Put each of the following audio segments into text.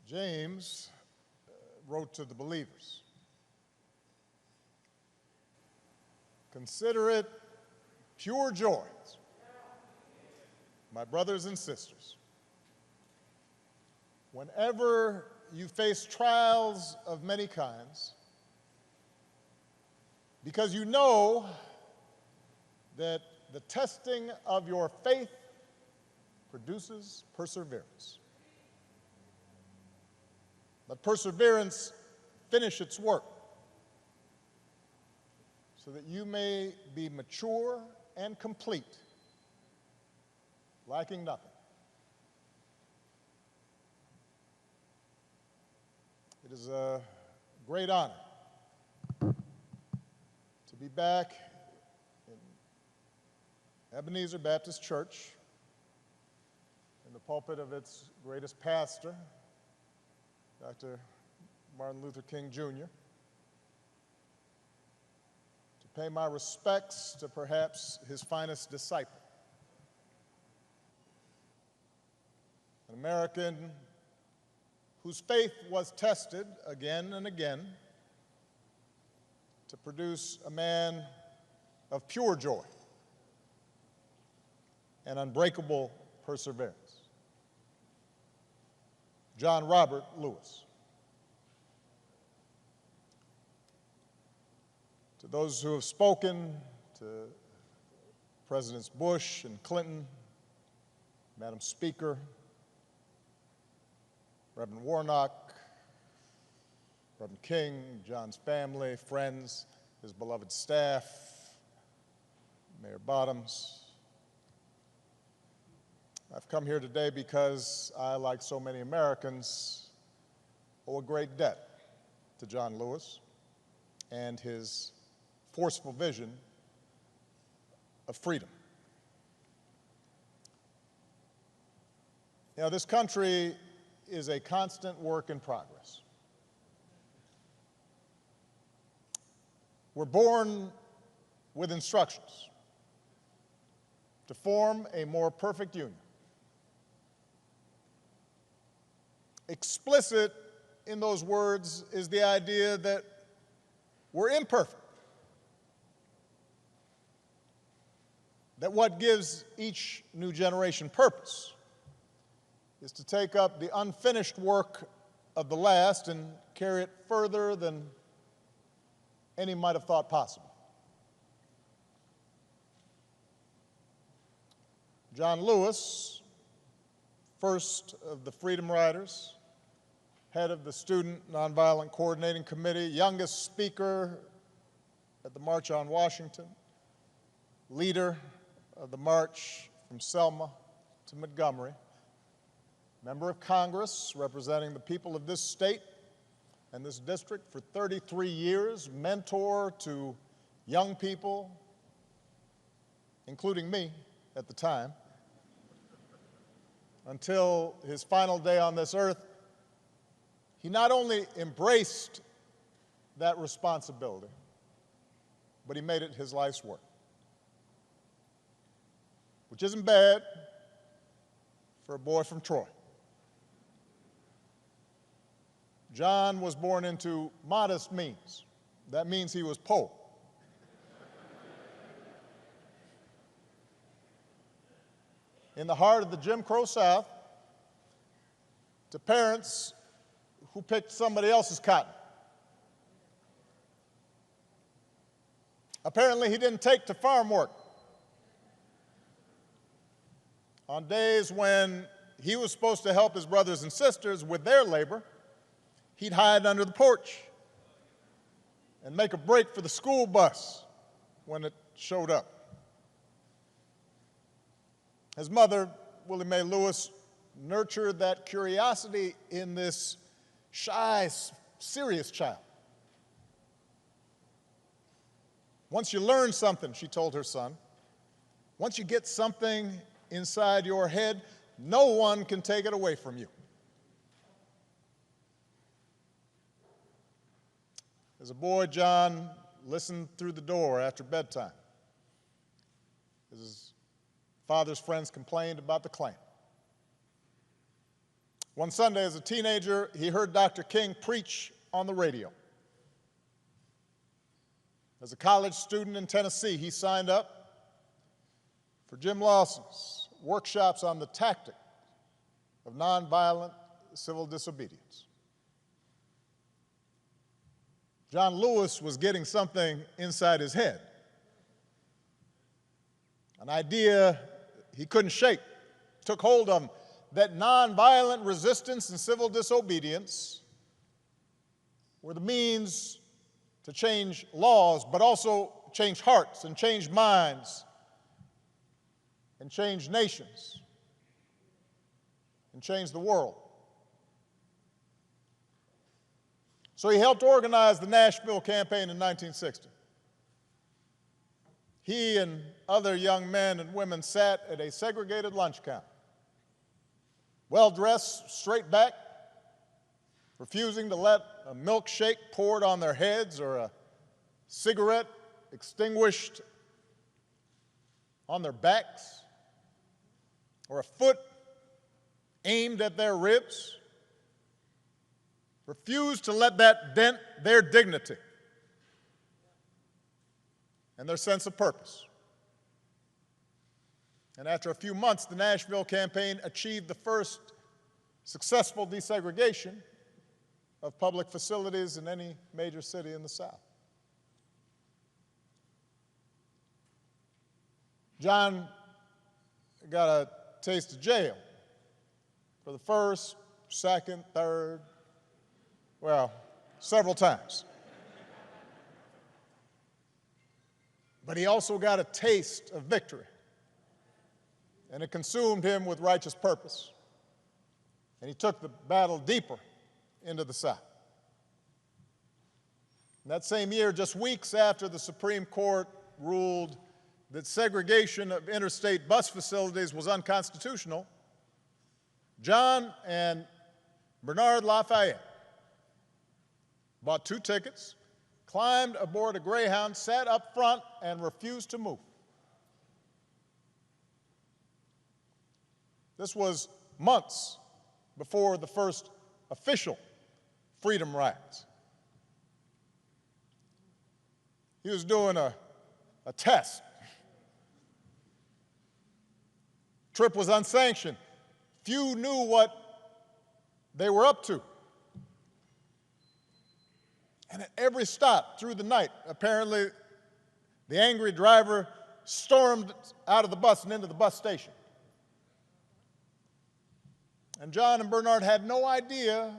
James wrote to the believers, "Consider it pure joy, my brothers and sisters, whenever you face trials of many kinds, because you know that the testing of your faith produces perseverance. Let perseverance finish its work, so that you may be mature and complete, lacking nothing." It is a great honor to be back in Ebenezer Baptist Church, in the pulpit of its greatest pastor, Dr. Martin Luther King Jr., to pay my respects to perhaps his finest disciple, an American whose faith was tested again and again to produce a man of pure joy and unbreakable perseverance, John Robert Lewis. To those who have spoken, to Presidents Bush and Clinton, Madam Speaker, Reverend Warnock, Reverend King, John's family, friends, his beloved staff, Mayor Bottoms, I've come here today because I, like so many Americans, owe a great debt to John Lewis and his forceful vision of freedom. You know, this country is a constant work in progress. We're born with instructions to form a more perfect union. Explicit in those words is the idea that we're imperfect, that what gives each new generation purpose is to take up the unfinished work of the last and carry it further than any might have thought possible. John Lewis, first of the Freedom Riders, head of the Student Nonviolent Coordinating Committee, youngest speaker at the March on Washington, leader of the march from Selma to Montgomery, member of Congress representing the people of this state and this district for 33 years, mentor to young people, including me at the time, until his final day on this earth. He not only embraced that responsibility, but he made it his life's work, which isn't bad for a boy from Troy. John was born into modest means. That means he was poor. In the heart of the Jim Crow South, to parents who picked somebody else's cotton. Apparently, he didn't take to farm work. On days when he was supposed to help his brothers and sisters with their labor, he'd hide under the porch and make a break for the school bus when it showed up. His mother, Willie Mae Lewis, nurtured that curiosity in this shy, serious child. Once you learn something, she told her son, once you get something inside your head, no one can take it away from you. As a boy, John listened through the door after bedtime. His father's friends complained about the Klan. One Sunday as a teenager, he heard Dr. King preach on the radio. As a college student in Tennessee, he signed up for Jim Lawson's workshops on the tactic of nonviolent civil disobedience. John Lewis was getting something inside his head, an idea he couldn't shake, took hold of him, that nonviolent resistance and civil disobedience were the means to change laws, but also change hearts and change minds and change nations and change the world. So he helped organize the Nashville campaign in 1960. He and other young men and women sat at a segregated lunch counter, well-dressed, straight back, refusing to let a milkshake poured on their heads or a cigarette extinguished on their backs or a foot aimed at their ribs. Refused to let that dent their dignity and their sense of purpose. And after a few months, the Nashville campaign achieved the first successful desegregation of public facilities in any major city in the South. John got a taste of jail for the first, second, third, well, several times. But he also got a taste of victory, and it consumed him with righteous purpose. And he took the battle deeper into the South. And that same year, just weeks after the Supreme Court ruled that segregation of interstate bus facilities was unconstitutional, John and Bernard Lafayette bought 2 tickets, climbed aboard a Greyhound, sat up front, and refused to move. This was months before the first official freedom rides. He was doing a test. Trip was unsanctioned. Few knew what they were up to. And at every stop through the night, apparently the angry driver stormed out of the bus and into the bus station. And John and Bernard had no idea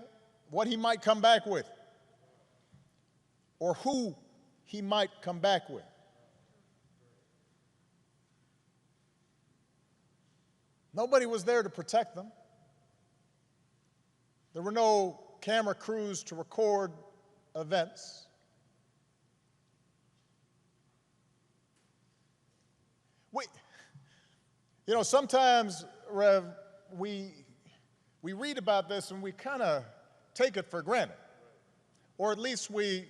what he might come back with or who he might come back with. Nobody was there to protect them. There were no camera crews to record events. Sometimes, Rev, we read about this and we kind of take it for granted, or at least we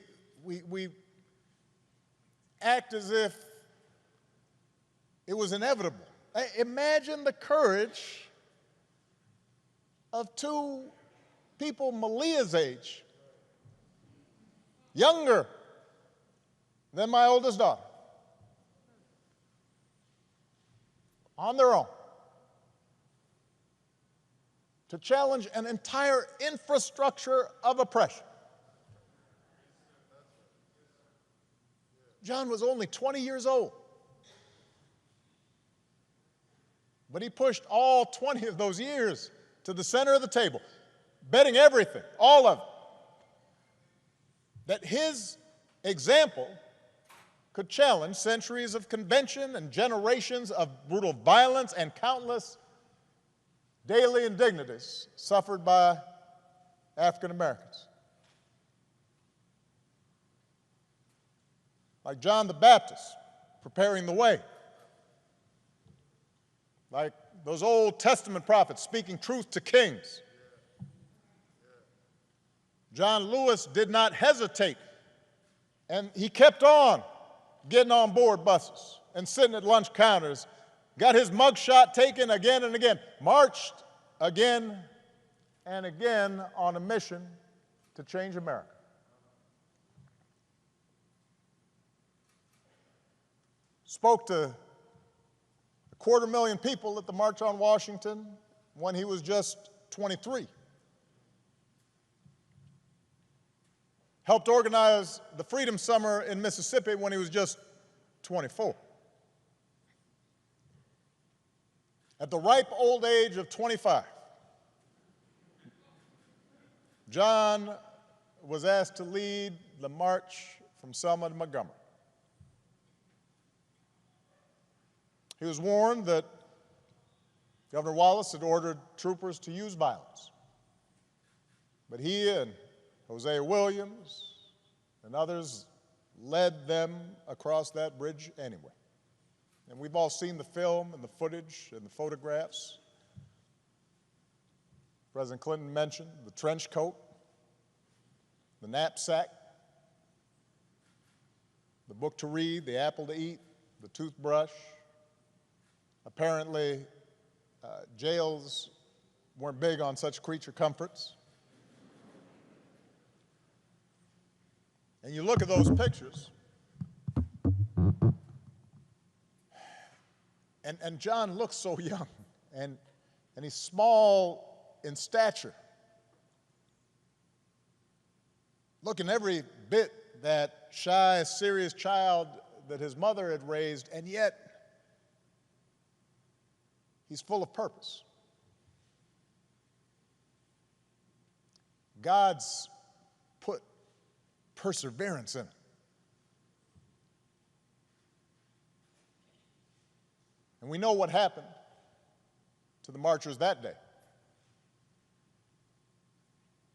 act as if it was inevitable. Imagine the courage of 2 people Malia's age, younger than my oldest daughter, on their own, to challenge an entire infrastructure of oppression. John was only 20 years old, but he pushed all 20 of those years to the center of the table, betting everything, all of it, that his example could challenge centuries of convention and generations of brutal violence and countless daily indignities suffered by African Americans. Like John the Baptist preparing the way, like those Old Testament prophets speaking truth to kings. John Lewis did not hesitate, and he kept on getting on board buses and sitting at lunch counters, got his mugshot taken again and again, marched again and again on a mission to change America. Spoke to 250,000 people at the March on Washington when he was just 23. Helped organize the Freedom Summer in Mississippi when he was just 24. At the ripe old age of 25, John was asked to lead the march from Selma to Montgomery. He was warned that Governor Wallace had ordered troopers to use violence. But he and Hosea Williams and others led them across that bridge anyway. And we've all seen the film and the footage and the photographs. President Clinton mentioned the trench coat, the knapsack, the book to read, the apple to eat, the toothbrush. Apparently, jails weren't big on such creature comforts. And you look at those pictures, and John looks so young, and he's small in stature, looking every bit that shy, serious child that his mother had raised, and yet he's full of purpose. God's put perseverance in it. And we know what happened to the marchers that day.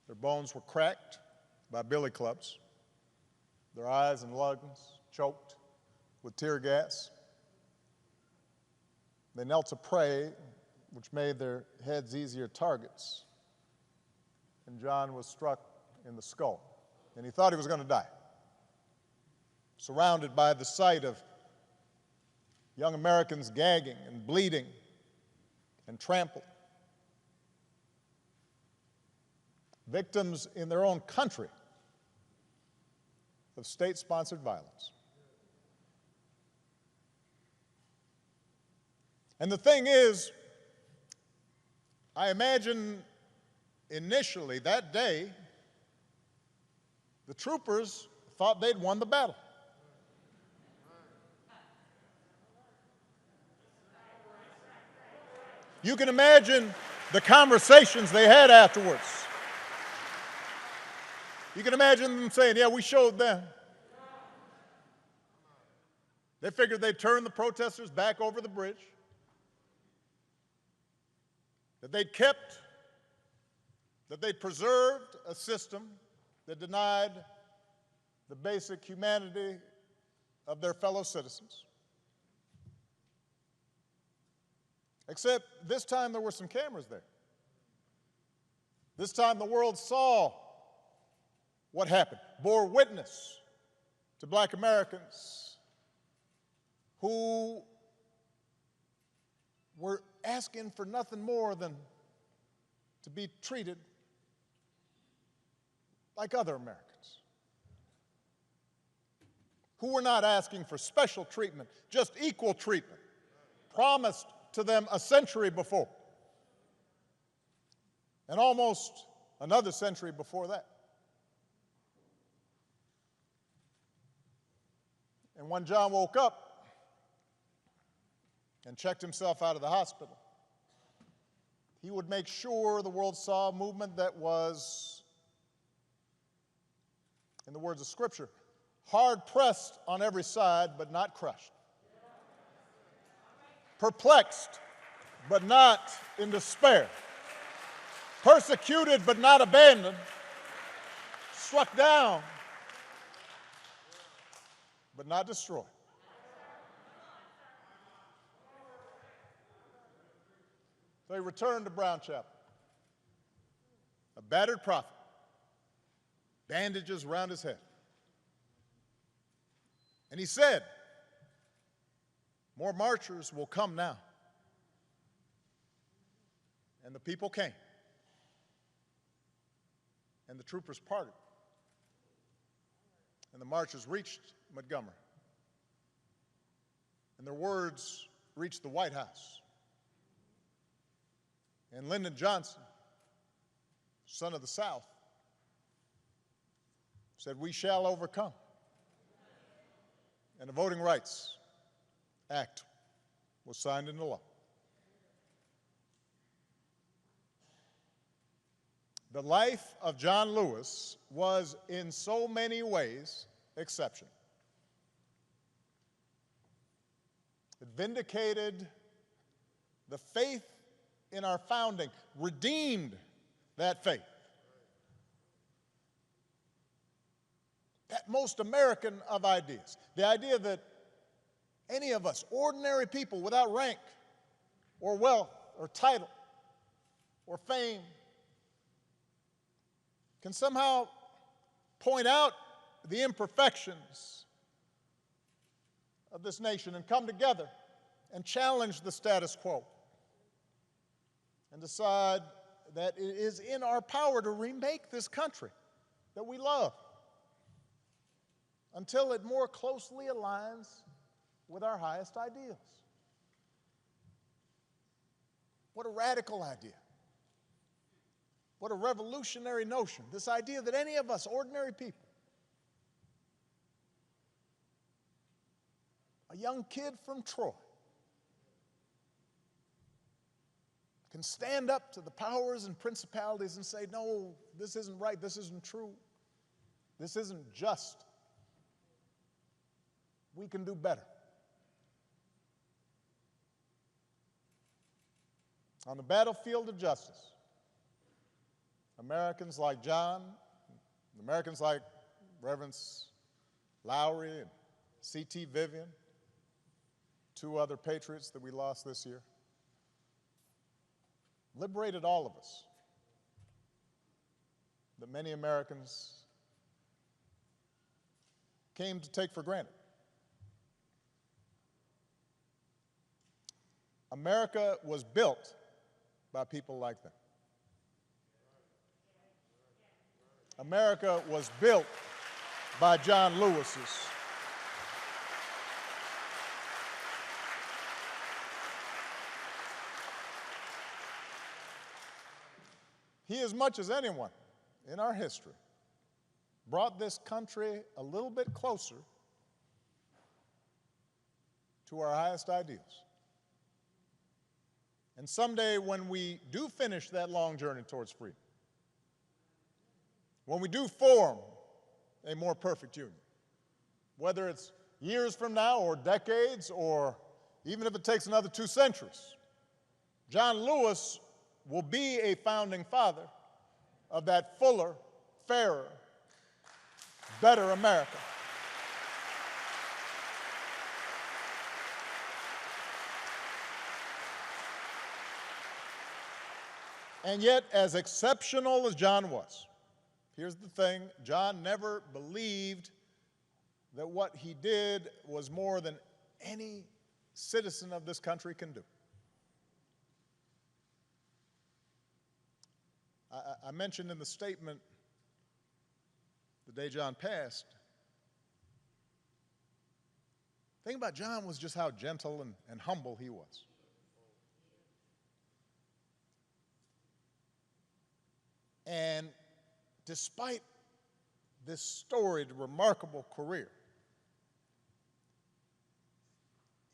Their bones were cracked by billy clubs, their eyes and lungs choked with tear gas. They knelt to pray, which made their heads easier targets. And John was struck in the skull, and he thought he was going to die. Surrounded by the sight of young Americans gagging and bleeding and trampled. Victims in their own country of state-sponsored violence. And the thing is, I imagine initially that day, the troopers thought they'd won the battle. You can imagine the conversations they had afterwards. You can imagine them saying, yeah, we showed them. They figured they'd turn the protesters back over the bridge, that they'd preserved a system that denied the basic humanity of their fellow citizens. Except this time there were some cameras there. This time the world saw what happened, bore witness to black Americans who were asking for nothing more than to be treated like other Americans, who were not asking for special treatment, just equal treatment, promised to them a century before, and almost another century before that. And when John woke up and checked himself out of the hospital, he would make sure the world saw a movement that was, in the words of Scripture, hard-pressed on every side, but not crushed. Perplexed, but not in despair. Persecuted, but not abandoned. Struck down, but not destroyed. So he returned to Brown Chapel, a battered prophet, bandages around his head. And he said, more marchers will come now. And the people came. and the troopers parted, and the marchers reached Montgomery, and their words reached the White House. And Lyndon Johnson, son of the South, said, "We shall overcome." And the Voting Rights Act was signed into law. The life of John Lewis was in so many ways exceptional. It vindicated the faith in our founding, redeemed that faith. That most American of ideas, the idea that any of us, ordinary people without rank or wealth or title or fame, can somehow point out the imperfections of this nation and come together and challenge the status quo and decide that it is in our power to remake this country that we love until it more closely aligns with our highest ideals. What a radical idea. What a revolutionary notion, this idea that any of us, ordinary people, a young kid from Troy, can stand up to the powers and principalities and say, "No, this isn't right, this isn't true, this isn't just. We can do better." On the battlefield of justice, Americans like John, Americans like Reverends Lowry and C.T. Vivian, two other patriots that we lost this year, liberated all of us that many Americans came to take for granted. America was built by people like them. America was built by John Lewis's. He, as much as anyone in our history, brought this country a little bit closer to our highest ideals. And someday, when we do finish that long journey towards freedom, when we do form a more perfect union, whether it's years from now or decades or even if it takes another 2 centuries, John Lewis will be a founding father of that fuller, fairer, better America. And yet, as exceptional as John was, here's the thing: John never believed that what he did was more than any citizen of this country can do. I mentioned in the statement the day John passed, the thing about John was just how gentle and humble he was. And despite this storied, remarkable career,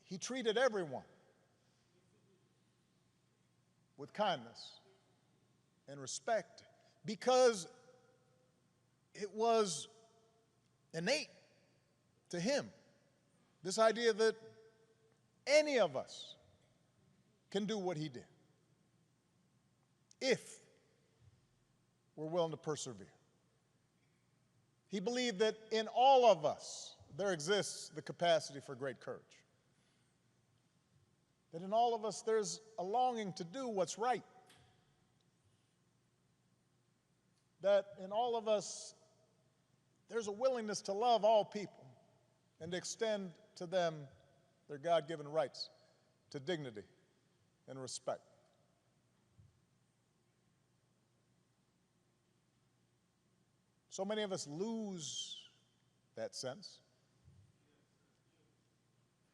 he treated everyone with kindness and respect because it was innate to him, this idea that any of us can do what he did if we're willing to persevere. He believed that in all of us there exists the capacity for great courage. That in all of us there's a longing to do what's right. That in all of us there's a willingness to love all people and to extend to them their God-given rights to dignity and respect. So many of us lose that sense.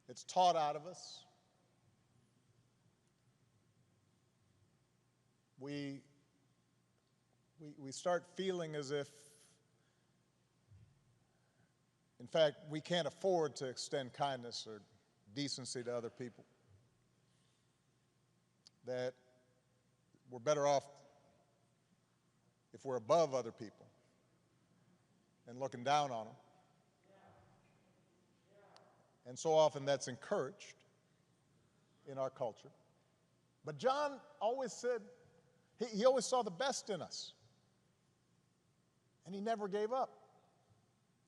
It's taught out of us. We start feeling as if, in fact, we can't afford to extend kindness or decency to other people. That we're better off if we're above other people and looking down on them. And so often that's encouraged in our culture. But John always said, he always saw the best in us. And he never gave up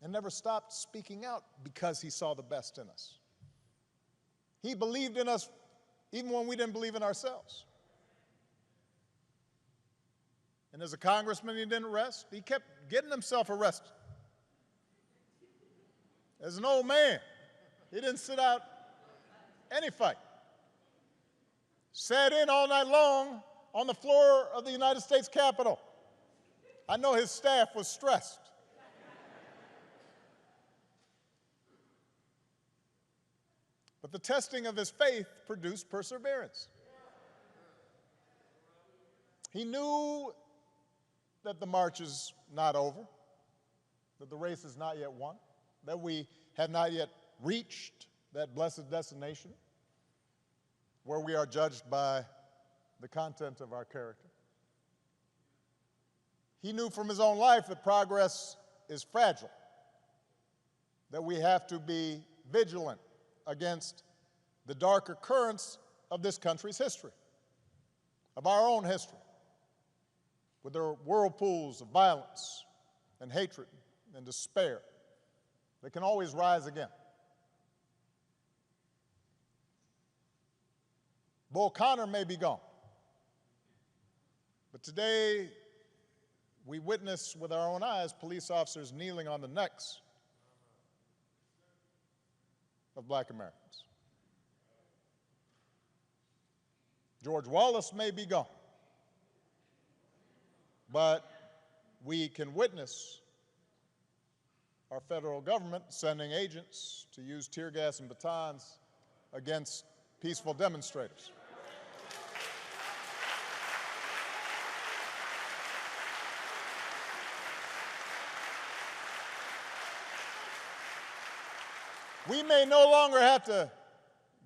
and never stopped speaking out because he saw the best in us. He believed in us even when we didn't believe in ourselves. And as a congressman, he didn't rest. He kept getting himself arrested. As an old man, he didn't sit out any fight. Sat in all night long on the floor of the United States Capitol. I know his staff was stressed. But the testing of his faith produced perseverance. He knew that the march is not over, that the race is not yet won, that we have not yet reached that blessed destination where we are judged by the content of our character. He knew from his own life that progress is fragile, that we have to be vigilant against the darker currents of this country's history, of our own history, with their whirlpools of violence and hatred and despair that can always rise again. Bull Connor may be gone, but today we witness with our own eyes police officers kneeling on the necks of black Americans. George Wallace may be gone, but we can witness our federal government sending agents to use tear gas and batons against peaceful demonstrators. We may no longer have to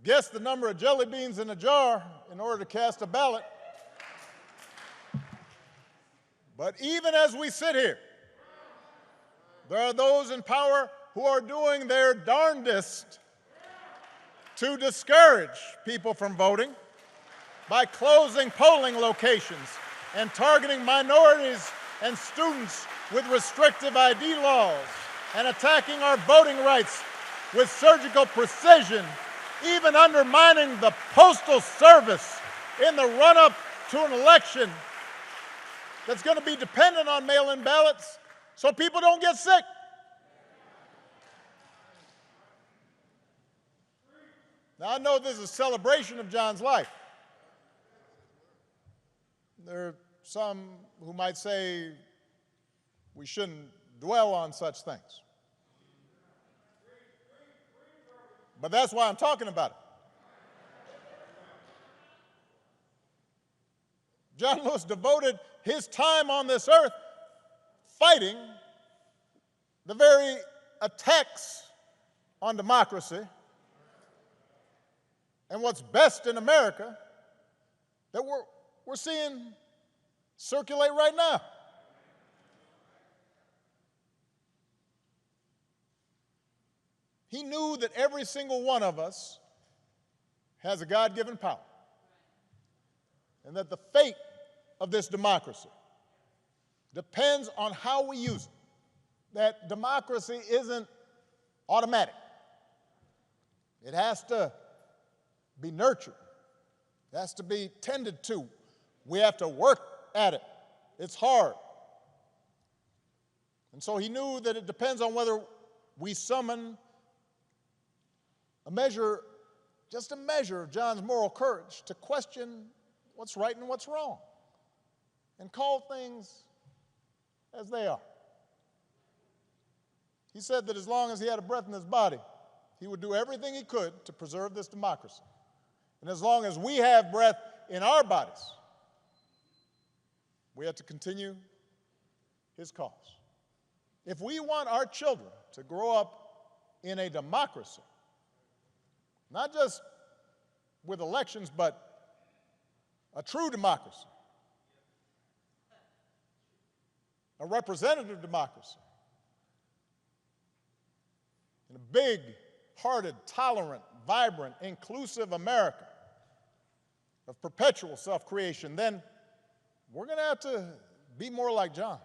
guess the number of jelly beans in a jar in order to cast a ballot. But even as we sit here, there are those in power who are doing their darndest to discourage people from voting by closing polling locations and targeting minorities and students with restrictive ID laws and attacking our voting rights with surgical precision, even undermining the Postal Service in the run-up to an election that's going to be dependent on mail-in ballots so people don't get sick. Now, I know this is a celebration of John's life. There are some who might say we shouldn't dwell on such things. But that's why I'm talking about it. John Lewis devoted his time on this earth fighting the very attacks on democracy and what's best in America that we're seeing circulate right now. He knew that every single one of us has a God-given power, and that the fate of this democracy depends on how we use it. That democracy isn't automatic. It has to be nurtured. It has to be tended to. We have to work at it. It's hard. And so he knew that it depends on whether we summon a measure, just a measure of John's moral courage to question what's right and what's wrong and call things as they are. He said that as long as he had a breath in his body, he would do everything he could to preserve this democracy. And as long as we have breath in our bodies, we have to continue his cause. If we want our children to grow up in a democracy, not just with elections, but a true democracy, a representative democracy, in a big-hearted, tolerant, vibrant, inclusive America of perpetual self-creation, then we're going to have to be more like John.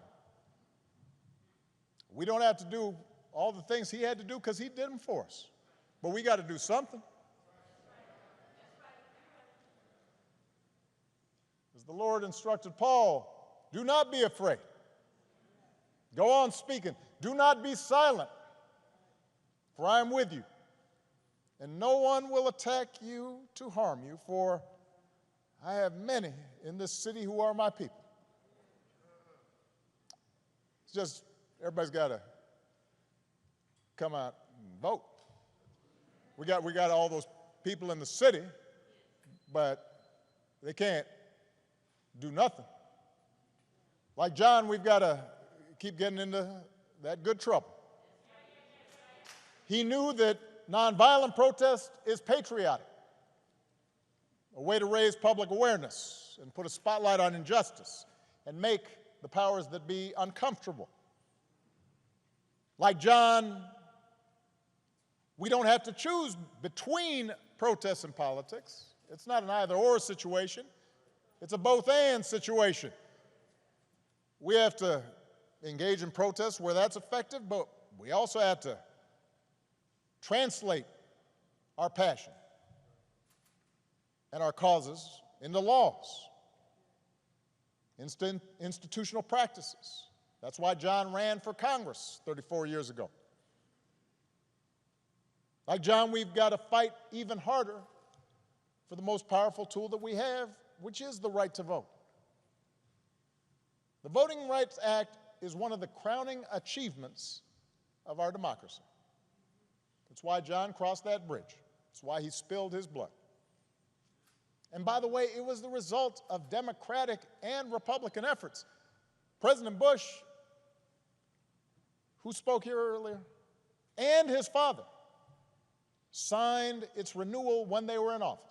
We don't have to do all the things he had to do because he did them for us. But we got to do something. As the Lord instructed Paul, do not be afraid. Go on speaking. Do not be silent, for I am with you. And no one will attack you to harm you, for I have many in this city who are my people. It's just, everybody's got to come out and vote. We got all those people in the city, but they can't do nothing. Like John, we've got to keep getting into that good trouble. He knew that nonviolent protest is patriotic, a way to raise public awareness and put a spotlight on injustice and make the powers that be uncomfortable. Like John, we don't have to choose between protests and politics. It's not an either-or situation. It's a both-and situation. We have to engage in protests where that's effective, but we also have to translate our passion and our causes into laws, institutional practices. That's why John ran for Congress 34 years ago. Like John, we've got to fight even harder for the most powerful tool that we have, which is the right to vote. The Voting Rights Act is one of the crowning achievements of our democracy. That's why John crossed that bridge. That's why he spilled his blood. And by the way, it was the result of Democratic and Republican efforts. President Bush, who spoke here earlier, and his father signed its renewal when they were in office.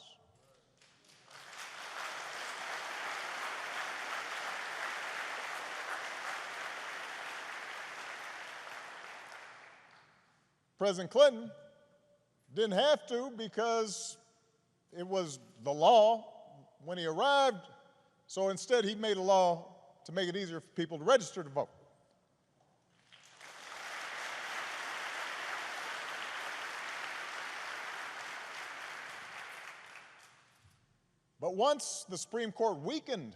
President Clinton didn't have to because it was the law when he arrived, so instead he made a law to make it easier for people to register to vote. But once the Supreme Court weakened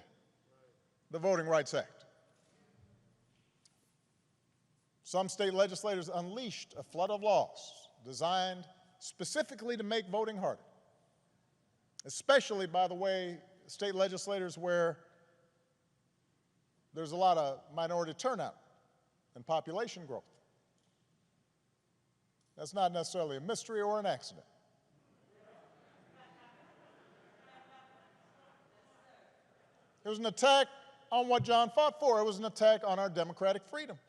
the Voting Rights Act, some state legislators unleashed a flood of laws designed specifically to make voting harder, especially, by the way, state legislators where there's a lot of minority turnout and population growth. That's not necessarily a mystery or an accident. It was an attack on what John fought for. It was an attack on our democratic freedoms.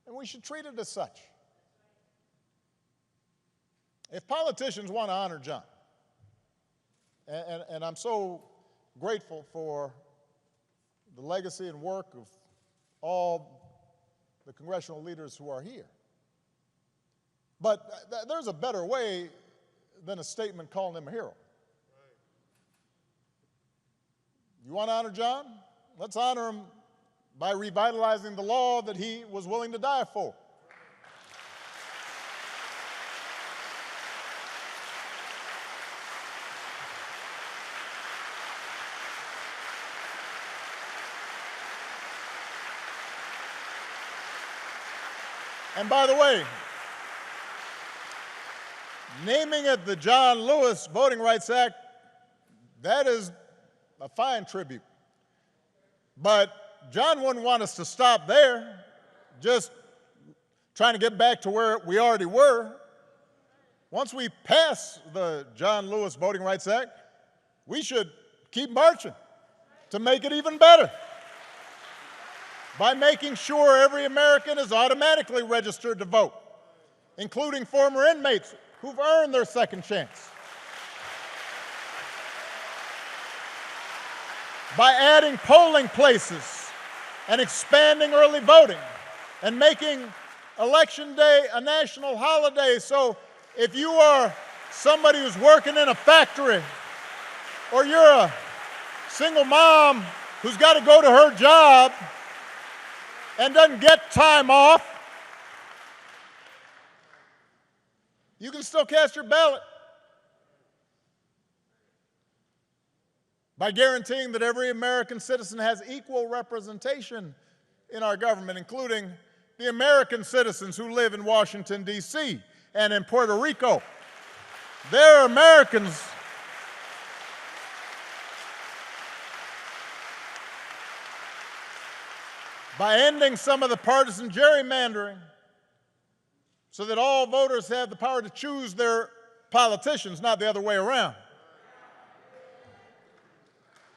And we should treat it as such. If politicians want to honor John, and I'm so grateful for the legacy and work of all the congressional leaders who are here, but there's a better way than a statement calling him a hero. You want to honor John? Let's honor him by revitalizing the law that he was willing to die for. And by the way, naming it the John Lewis Voting Rights Act, that is a fine tribute. But John wouldn't want us to stop there, just trying to get back to where we already were. Once we pass the John Lewis Voting Rights Act, we should keep marching to make it even better by making sure every American is automatically registered to vote, including former inmates who've earned their second chance. By adding polling places and expanding early voting and making Election Day a national holiday. So if you are somebody who's working in a factory, or you're a single mom who's got to go to her job and doesn't get time off, you can still cast your ballot by guaranteeing that every American citizen has equal representation in our government, including the American citizens who live in Washington, D.C. and in Puerto Rico. They're Americans. By ending some of the partisan gerrymandering so that all voters have the power to choose their politicians, not the other way around.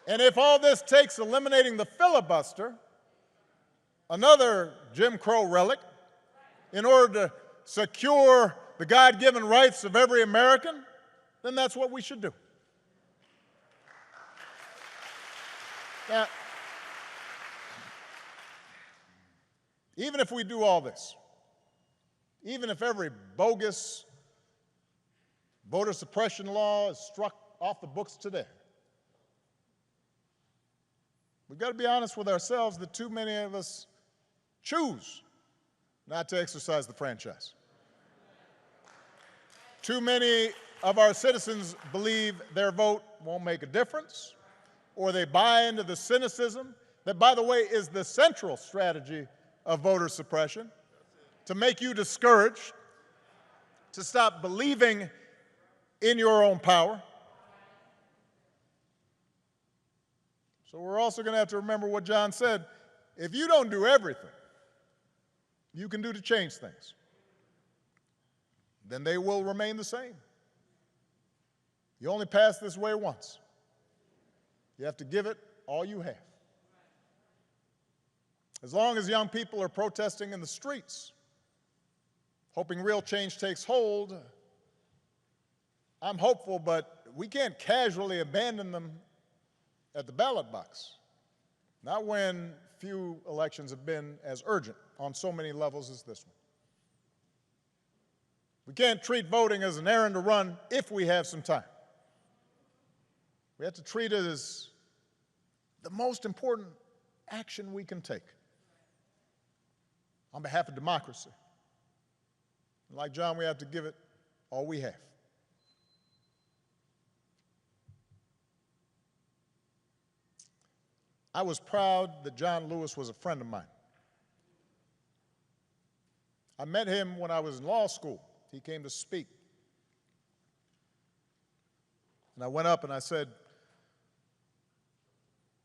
And if all this takes eliminating the filibuster, another Jim Crow relic, in order to secure the God-given rights of every American, then that's what we should do. Now, even if we do all this, even if every bogus voter suppression law is struck off the books today, we've got to be honest with ourselves that too many of us choose not to exercise the franchise. Too many of our citizens believe their vote won't make a difference, or they buy into the cynicism that, by the way, is the central strategy of voter suppression, to make you discouraged, to stop believing in your own power. So we're also going to have to remember what John said. If you don't do everything you can do to change things, then they will remain the same. You only pass this way once. You have to give it all you have. As long as young people are protesting in the streets, hoping real change takes hold, I'm hopeful, but we can't casually abandon them at the ballot box. Not when few elections have been as urgent on so many levels as this one. We can't treat voting as an errand to run if we have some time. We have to treat it as the most important action we can take on behalf of democracy. And like John, we have to give it all we have. I was proud that John Lewis was a friend of mine. I met him when I was in law school. He came to speak. And I went up and I said,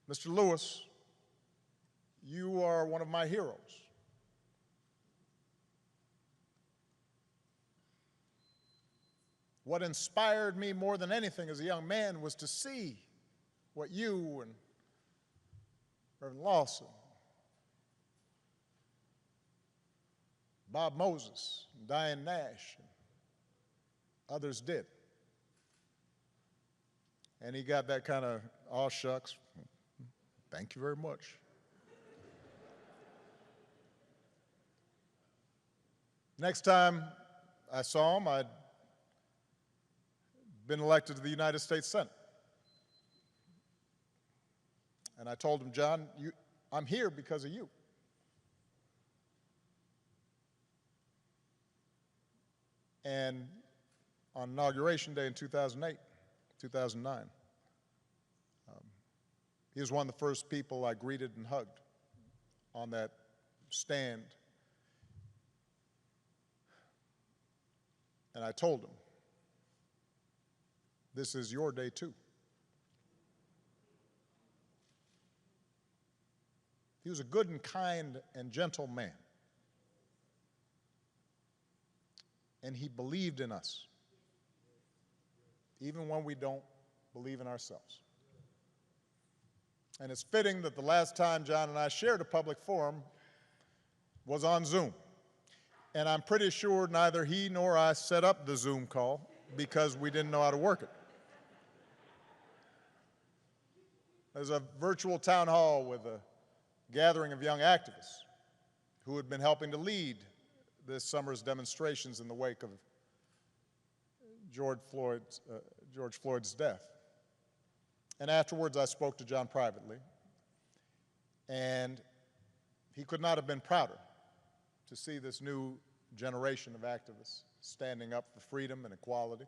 Mr. Lewis, you are one of my heroes. What inspired me more than anything as a young man was to see what you and Reverend Lawson, Bob Moses, and Diane Nash, and others did. And he got that kind of, aw shucks, thank you very much. Next time I saw him, I'd been elected to the United States Senate. And I told him, John, I'm here because of you. And on Inauguration Day in 2009, he was one of the first people I greeted and hugged on that stand. And I told him, this is your day too. He was a good and kind and gentle man. and he believed in us, even when we don't believe in ourselves. And it's fitting that the last time John and I shared a public forum was on Zoom. And I'm pretty sure neither he nor I set up the Zoom call because we didn't know how to work it. There's a virtual town hall with a gathering of young activists who had been helping to lead this summer's demonstrations in the wake of George Floyd's death. And afterwards, I spoke to John privately, and he could not have been prouder to see this new generation of activists standing up for freedom and equality,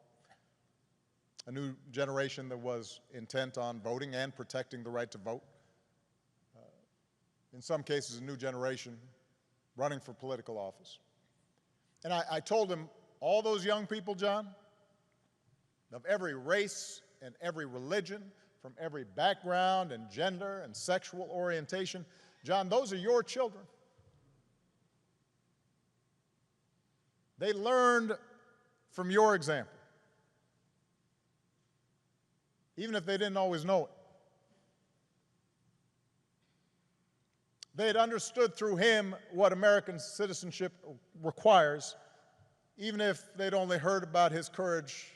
a new generation that was intent on voting and protecting the right to vote. In some cases, a new generation running for political office. And I told him, all those young people, John, of every race and every religion, from every background and gender and sexual orientation, John, those are your children. They learned from your example, even if they didn't always know it. They had understood through him what American citizenship requires, even if they'd only heard about his courage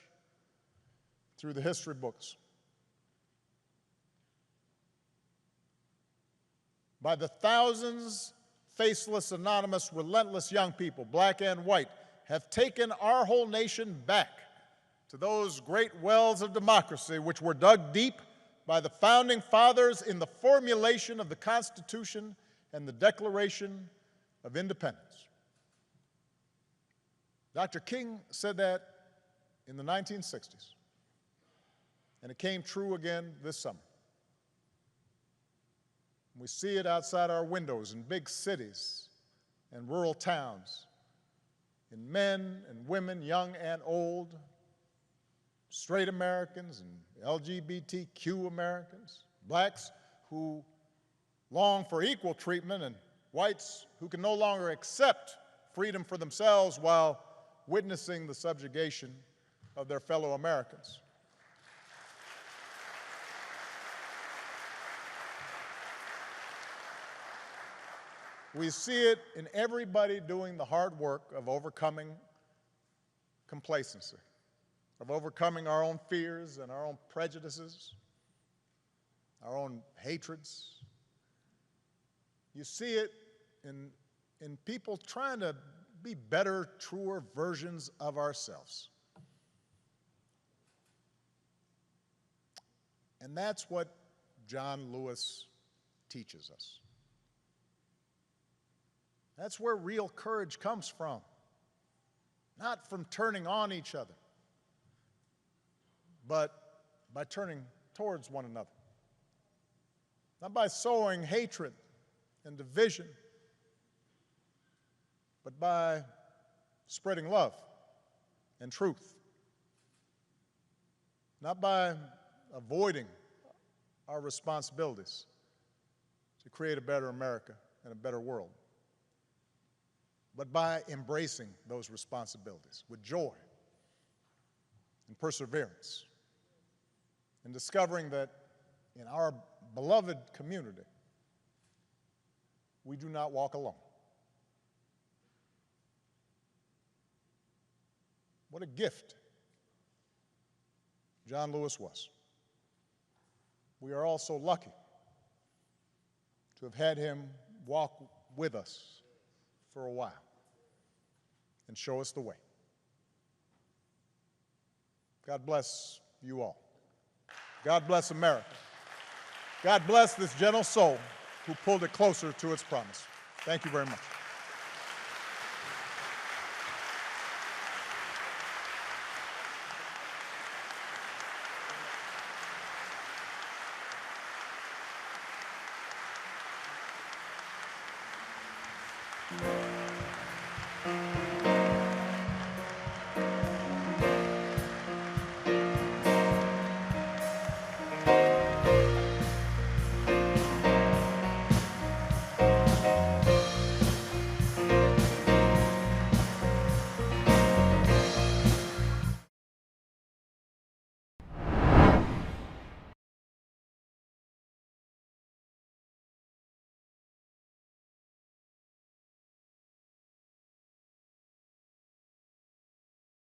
through the history books. By the thousands, faceless, anonymous, relentless young people, black and white, have taken our whole nation back to those great wells of democracy which were dug deep by the founding fathers in the formulation of the Constitution and the Declaration of Independence. Dr. King said that in the 1960s, and it came true again this summer. We see it outside our windows in big cities and rural towns, in men and women, young and old, straight Americans and LGBTQ Americans, blacks who long for equal treatment, and whites who can no longer accept freedom for themselves while witnessing the subjugation of their fellow Americans. We see it in everybody doing the hard work of overcoming complacency, of overcoming our own fears and our own prejudices, our own hatreds. You see it in people trying to be better, truer versions of ourselves. And that's what John Lewis teaches us. That's where real courage comes from, not from turning on each other, but by turning towards one another, not by sowing hatred and division, but by spreading love and truth, not by avoiding our responsibilities to create a better America and a better world, but by embracing those responsibilities with joy and perseverance, and discovering that in our beloved community, we do not walk alone. What a gift John Lewis was. We are all so lucky to have had him walk with us for a while and show us the way. God bless you all. God bless America. God bless this gentle soul who pulled it closer to its promise. Thank you very much. Thank you.